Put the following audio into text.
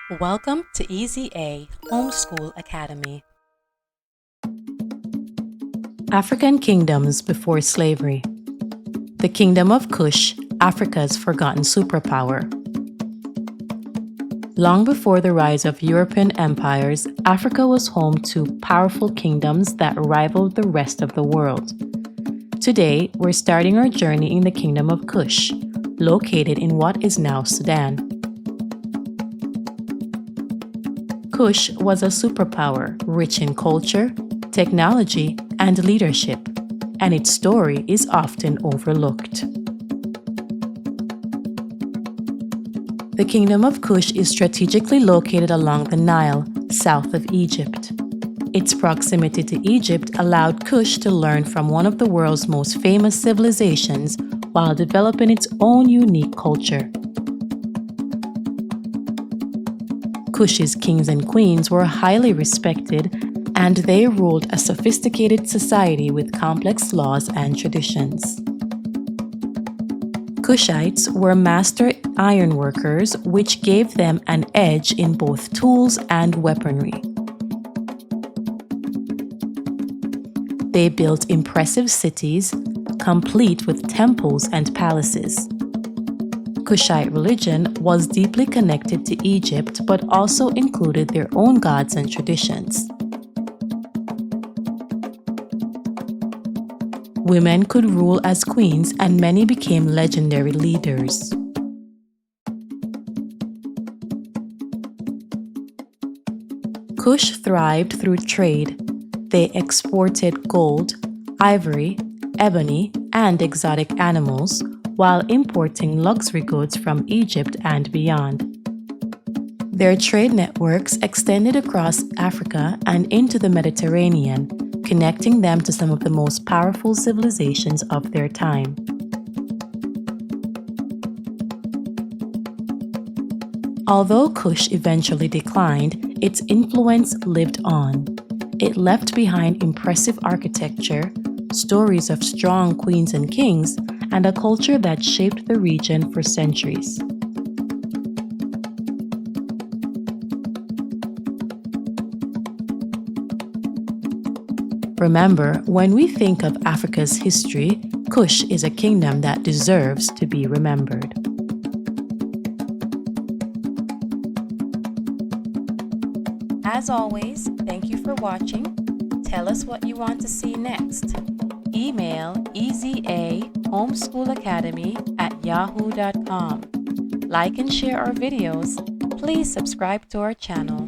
Welcome to Easy A Homeschool Academy. African kingdoms before slavery. The Kingdom of Kush, Africa's forgotten superpower. Long before the rise of European empires, Africa was home to powerful kingdoms that rivaled the rest of the world. Today, we're starting our journey in the Kingdom of Kush, located in what is now Sudan. Kush was a superpower rich in culture, technology, and leadership, and its story is often overlooked. The Kingdom of Kush is strategically located along the Nile, south of Egypt. Its proximity to Egypt allowed Kush to learn from one of the world's most famous civilizations while developing its own unique culture. Kush's kings and queens were highly respected, and they ruled a sophisticated society with complex laws and traditions. Kushites were master ironworkers, which gave them an edge in both tools and weaponry. They built impressive cities, complete with temples and palaces. Kushite religion was deeply connected to Egypt, but also included their own gods and traditions. Women could rule as queens, and many became legendary leaders. Kush thrived through trade. They exported gold, ivory, ebony, and exotic animals, while importing luxury goods from Egypt and beyond. Their trade networks extended across Africa and into the Mediterranean, connecting them to some of the most powerful civilizations of their time. Although Kush eventually declined, its influence lived on. It left behind impressive architecture, stories of strong queens and kings, and a culture that shaped the region for centuries. Remember, when we think of Africa's history, Kush is a kingdom that deserves to be remembered. As always, thank you for watching. Tell us what you want to see next. Email easyahomeschoolacademy@yahoo.com. Like and share our videos. Please subscribe to our channel.